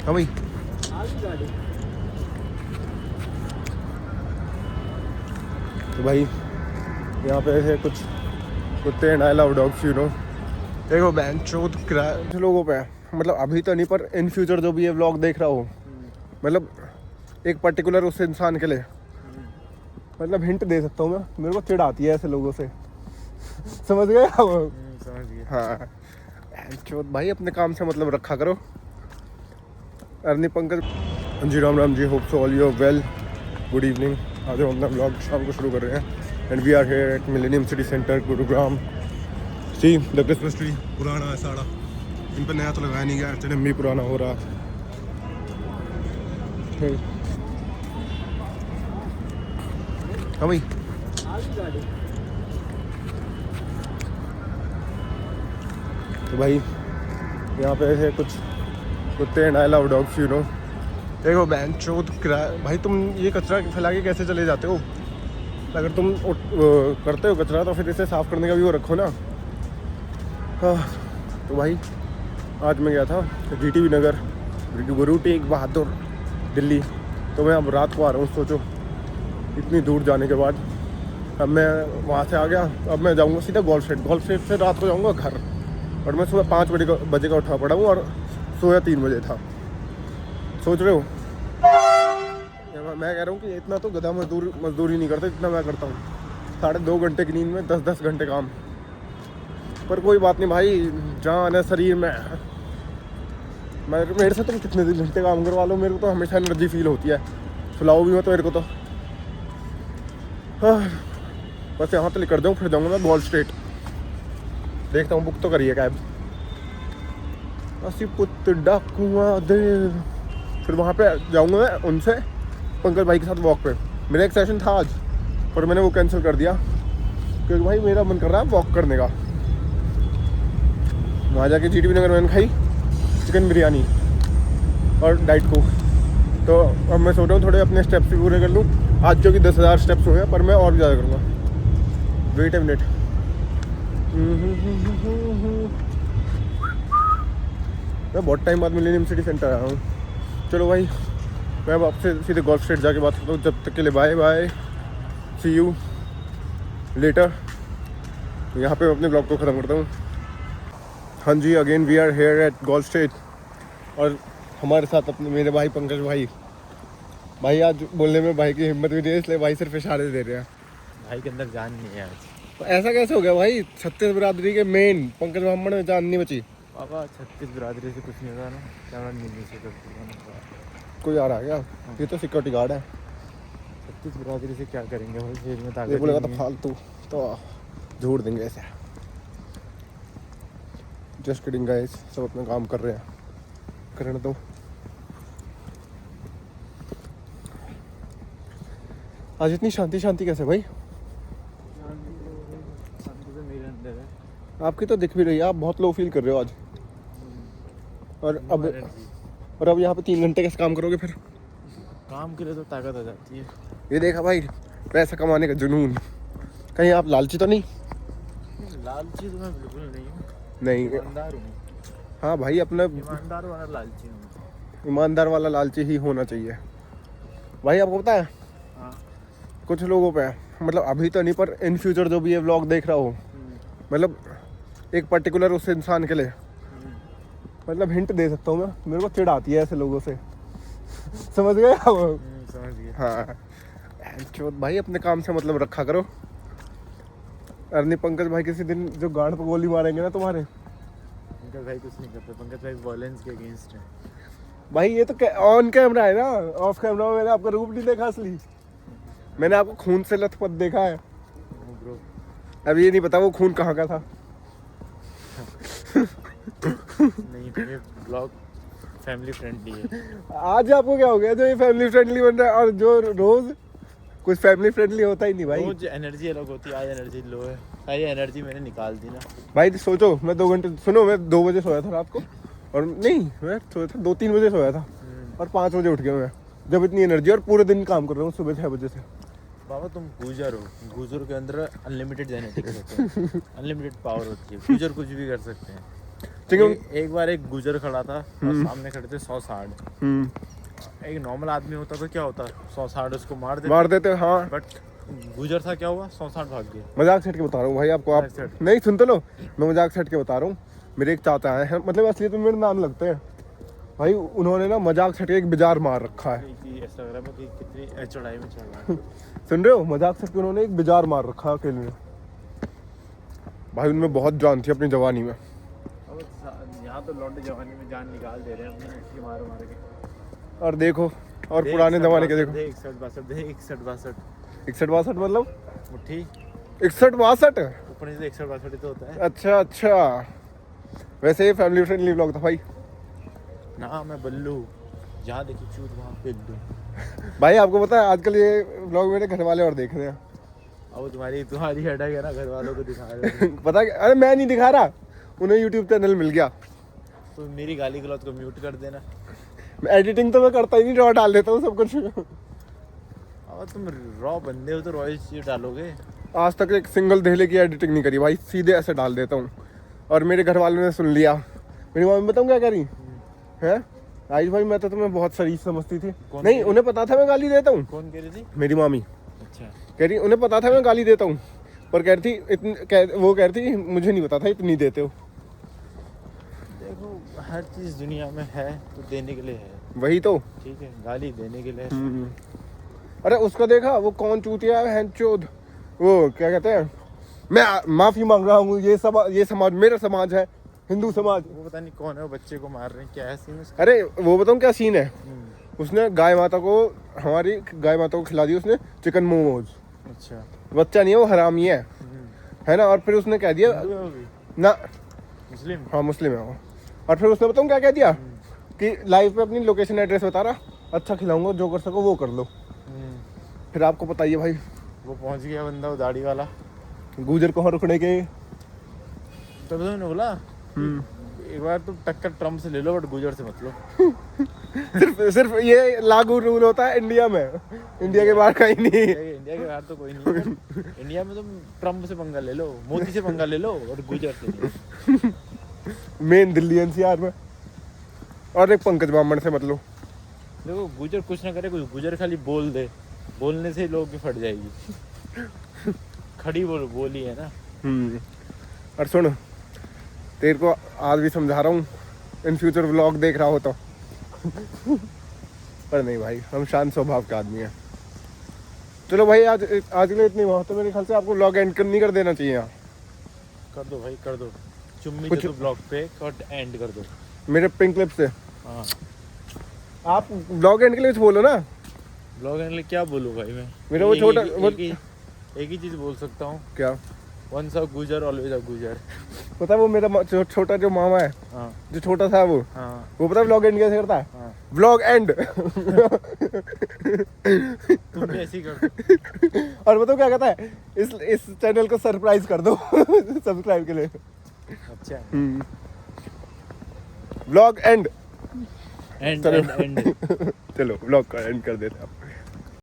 हाँ भाई तो भाई यहाँ पे है कुछ कुत्ते एंड आई लव डॉग्स देखो बैंक चौथ किराए लोगों पे है। मतलब अभी तो नहीं पर इन फ्यूचर जो भी ये व्लॉग देख रहा हो मतलब एक पर्टिकुलर उस इंसान के लिए मतलब हिंट दे सकता हूँ मैं। मेरे को चिढ़ आती है ऐसे लोगों से। समझ गए आप? समझ गया। हाँ चौथ भाई अपने काम से मतलब रखा करो। अर्नी Pankaj ji Ram ji hope so all you well good evening. आज हम अपना ब्लॉग शाम को शुरू कर रहे हैं and we are here at millennium city centre Gurugram. See the Christmas tree पुराना है सारा, इन पर नया तो लगाया नहीं गया, एक्चुअली भी पुराना हो रहा है। हाँ भाई तो भाई यहाँ पे है कुछ कुत्ते एंड आई लव डॉग्स देखो बैंक चौथ किराया भाई तुम ये कचरा फैला के कैसे चले जाते हो? अगर तुम करते हो कचरा तो फिर इसे साफ़ करने का भी वो रखो ना। हाँ तो भाई आज मैं गया था GTV नगर गुरु टेग बहादुर दिल्ली। तो मैं अब रात को आ रहा हूँ, सोचो इतनी दूर जाने के बाद। अब मैं वहाँ से आ गया, अब मैं जाऊँगा सीधा गोल्फ स्ट्रीट से रात को जाऊँगा घर। और मैं सुबह 5 बजे का उठा पड़ा हूँ और सोया 3 बजे था। सोच रहे हो? मैं कह रहा हूँ कि इतना तो गधा मजदूरी नहीं करते जितना मैं करता हूँ। 2.5 घंटे की नींद में 10 घंटे काम। पर कोई बात नहीं भाई, जान है शरीर में। मेरे से तुम कितने घंटे काम करवा लो, मेरे को तो हमेशा एनर्जी फील होती है। सुलाओ भी मत मेरे को तो। हाँ बस यहाँ तो निकल जाऊँ, फिर जाऊँगा मैं गोल्फ स्ट्रीट। देखता हूँ बुक तो करिए कैब। असी पुत डाकुआ दे, फिर वहाँ पे जाऊँगा मैं उनसे पंकज भाई के साथ वॉक पे। मेरा एक सेशन था आज पर मैंने वो कैंसिल कर दिया क्योंकि भाई मेरा मन कर रहा है वॉक करने का। वहाँ जाके GTV नगर मैंने खाई चिकन बिरयानी और डाइट कोक। तो अब मैं सोच रहा हूँ थोड़े अपने स्टेप्स भी पूरे कर लूँ। आज जो कि 10,000 स्टेप्स हुए हैं पर मैं और भी ज़्यादा करूँगा। Wait a minute. मैं बहुत टाइम बाद मिलेनियम सिटी सेंटर आया हूँ। चलो भाई मैं अब आपसे सीधे गोल्फ स्ट्रीट जाके बात करता हूँ। जब तक के लिए bye bye, see you later. यहाँ पे मैं अपने ब्लॉग को ख़त्म करता हूँ। हाँ जी again we are here at golf street और हमारे साथ अपने मेरे भाई पंकज भाई आज बोलने में भाई की हिम्मत भी नहीं है, इसलिए भाई सिर्फ इशारे दे रहे हैं। भाई के अंदर जान नहीं है आज। तो ऐसा कैसे हो गया भाई? 36 बिरादरी के मेन पंकज ब्राह्मण में जान नहीं बची। पापा 36 बिरादरी से कुछ नहीं होता ना, कैमरा नीचे से करते। कोई आ रहा है क्या? ये तो सिक्योरिटी गार्ड है। 36 बिरादरी से क्या करेंगे भाई, जेल में ये ताकत बोलेगा ही तो नहीं है। फालतू तो झूठ देंगे ऐसे। जस्ट किडिंग गाइस, सब अपना काम कर रहे हैं, करने दो। आज इतनी शांति कैसे भाई? शांति तो मेरे अंदर है। आपकी तो दिख भी रही है, आप बहुत लो फील कर रहे हो आज। और अब यहाँ पे 3 घंटे कैसे काम करोगे फिर? काम के लिए तो ताकत आ जाती है। ये देखा भाई, पैसा कमाने का जुनून। कहीं आप लालची तो नहीं? लालची तो मैं बिल्कुल नहीं हूँ, नहीं। ईमानदार हूँ। हाँ भाई अपना ईमानदार वाला लालची हूँ। ईमानदार वाला लालची ही होना चाहिए भाई। आपको पता है हाँ। कुछ लोगों पे मतलब अभी तो नहीं पर इन फ्यूचर जो भी ये व्लॉग देख रहा हो मतलब एक पर्टिकुलर उस इंसान के लिए मतलब हिंट दे सकता हूँ मैं। मेरे को चिढ़ आती है ऐसे लोगों से। समझ गए आप? समझ गया। हाँ चौथ भाई अपने काम से मतलब रखा करो। अर्नी पंकज भाई किसी दिन जो गांड पे गोली मारेंगे ना तुम्हारे। पंकज भाई कुछ नहीं करते, पंकज भाई वायलेंस के अगेंस्ट है। भाई ये तो ऑन कैमरा है ना, ऑफ कैमरा में मैंने आपका रूप नहीं देखा असली। मैंने आपको खून से लथपथ देखा है। ब्रो अब ये नहीं पता वो खून कहाँ का था। नहीं, ये ब्लॉग फैमिली फ्रेंडली है। आज आपको क्या हो गया जो ये फैमिली फ्रेंडली बन रहा है और जो रोज कुछ फैमिली फ्रेंडली होता ही नहीं भाई। रोज एनर्जी अलग होती है, आज एनर्जी लो है। सारी एनर्जी मैंने निकाल दी ना भाई। सोचो मैं 2 घंटे, सुनो मैं 2 बजे सोया था रात को और नहीं मैं सोया था 2-3 बजे सोया था और 5 बजे उठ गया मैं। जब इतनी एनर्जी और पूरे दिन काम कर रहा हूँ सुबह 6 बजे से। बाबा तुम गूजर हो, गूजर के अंदर अनलिमिटेड जेनेटिक्स होते हैं, अनलिमिटेड पावर होती है, गूजर कुछ भी कर सकते हैं। चिकन एक बार एक गुजर खड़ा था और सामने खड़े थे 100-60। एक नॉर्मल आदमी होता तो क्या होता, 100-60 उसको मार देते हाँ। बट गुजर था, क्या हुआ, 100-60 भाग गया। मजाक सेट के बता रहा हूँ भाई आपको, आप मजाक सेट। नहीं सुन तो लो, मैं मजाक सेट के बता रहा हूँ। मेरे एक चाचा हैं, मतलब असली तो मेरे नाम लगते हैं भाई, उन्होंने ना मजाक सेट के एक बाजार मार रखा है। ऐसा लग रहा है कि कितनी चौड़ाई में चल रहा है। सुन रहे हो, मजाक सेट के उन्होंने एक बाजार मार रखा है अकेले में भाई, उनमें बहुत जान थी अपनी जवानी में। अब यहाँ तो लौंडे जवानी में जान निकाल दे रहे हैं अपनी मार मार के। और देखो, और पुराने जमाने के देखो, 61-62 61-62 मतलब मुट्ठी 61-62 ऊपर से 61-62 तो होता है। अच्छा अच्छा, वैसे ये फैमिली फ्रेंडली ब्लॉग था भाई। ना मैं बल्लू, जहाँ देखी चूत वहाँ बिल्लू। भाई आपको पता है आजकल ये ब्लॉग मेरे घर वाले और देख रहे हैं। अब तुम्हारी हेडक है ना, घर वालों को दिखा रहे हो। पता है, अरे मैं नहीं दिखा रहा, उन्हें यूट्यूब चैनल मिल गया। तो मेरी गाली गलौज को म्यूट कर देना। एडिटिंग तो मैं करता ही नहीं, रॉ डाल देता हूँ सब कुछ। अब तुम रॉ बंदे हो तो रॉ चीज डालोगे। आज तक एक सिंगल धेले की एडिटिंग नहीं करी भाई, सीधे ऐसे डाल देता हूँ। और मेरे घर वालों ने सुन लिया, मेरी मम्मी बताऊँ क्या करी है, आयुष भाई मैं तो तुम्हें बहुत शरीफ समझती थी। नहीं, उन्हें पता था मैं गाली देता हूँ। कौन कह रही थी? मेरी मामी। अच्छा। कह रही उन्हें पता था मैं गाली देता हूँ, पर कह रही थी वो कह रही थी मुझे नहीं पता था इतनी देते हो। देखो हर चीज दुनिया में है तो देने के लिए है, वही तो। ठीक है, गाली देने के लिए। अरे उसका देखा, वो कौन चूतिया है हैंचोद, वो क्या कहते हैं, मैं माफी मांग रहा हूँ, ये समाज मेरा समाज है, हिंदू समाज। वो पता नहीं कौन है, वो बच्चे को मार रहे हैं, क्या है सीन उसका? अरे वो बताऊँ क्या सीन है, उसने गाय माता को, हमारी गाय माता को खिला दी उसने चिकन मोमोज। अच्छा। बच्चा नहीं है वो, हरामी है ना। और फिर उसने कह दिया ना, मुस्लिम, हाँ मुस्लिम है वो। और फिर उसने बताऊँ क्या कह दिया कि लाइव पे अपनी लोकेशन एड्रेस बता रहा, अच्छा खिलाऊंगा, जो कर सको वो कर लो। फिर आपको पता ही है भाई, वो पहुंच गया बंदा, वो दाढ़ी वाला गुजर को रुकने के। तब तो मैंने बोला एक बार तो टक्कर ट्रम्प से ले लो बट गुजर से मत लो। सिर्फ ये लागू रूल होता है इंडिया में, इंडिया के बाहर कहीं नहीं। इंडिया के बाहर तो कोई नहीं है। इंडिया में तुम ट्रम्प से पंगा ले लो, मोदी से पंगा ले लो और गुजर से लो। मेन दिल्ली एनसीआर में, और एक पंकज ब्राह्मण से मतलब। देखो गुजर कुछ ना करे, कुछ गुजर खाली बोल दे, बोलने से ही लोगों की फट जाएगी। खड़ी बोली है ना। और सुन, तेरे को आज भी समझा रहा हूँ, इन फ्यूचर व्लॉग देख रहा हो तो। पर नहीं भाई, हम शांत स्वभाव के आदमी हैं। चलो भाई, आज के लिए इतनी बात है, मेरे ख्याल से आपको व्लॉग एंड नहीं कर देना चाहिए। यहाँ कर दो भाई, कर दो, चुम्मी कुछ दे दो ब्लॉग पे, कट एंड कर दो मेरे पिंक क्लिप से। हाँ, आप व्लॉग एंड के लिए कुछ बोलो ना। ब्लॉग एंड क्या बोलूँ भाई मैं? मेरा वो छोटा एक ही चीज बोल सकता हूँ, क्या? वंस अ गुजर ऑलवेज अ गुजर। पता है वो मेरा छोटा जो मामा है, हाँ जो छोटा सा वो, हाँ वो पता है व्लॉग एंड कैसे करता है? हाँ, व्लॉग एंड। तुम भी ऐसे ही कर दो। और बताओ क्या कहता है, इस चैनल को सरप्राइज कर दो सब्सक्राइब के लिए। अच्छा, व्लॉग एंड। एंड चलो। And and. चलो व्लॉग का एंड कर देते हैं आप।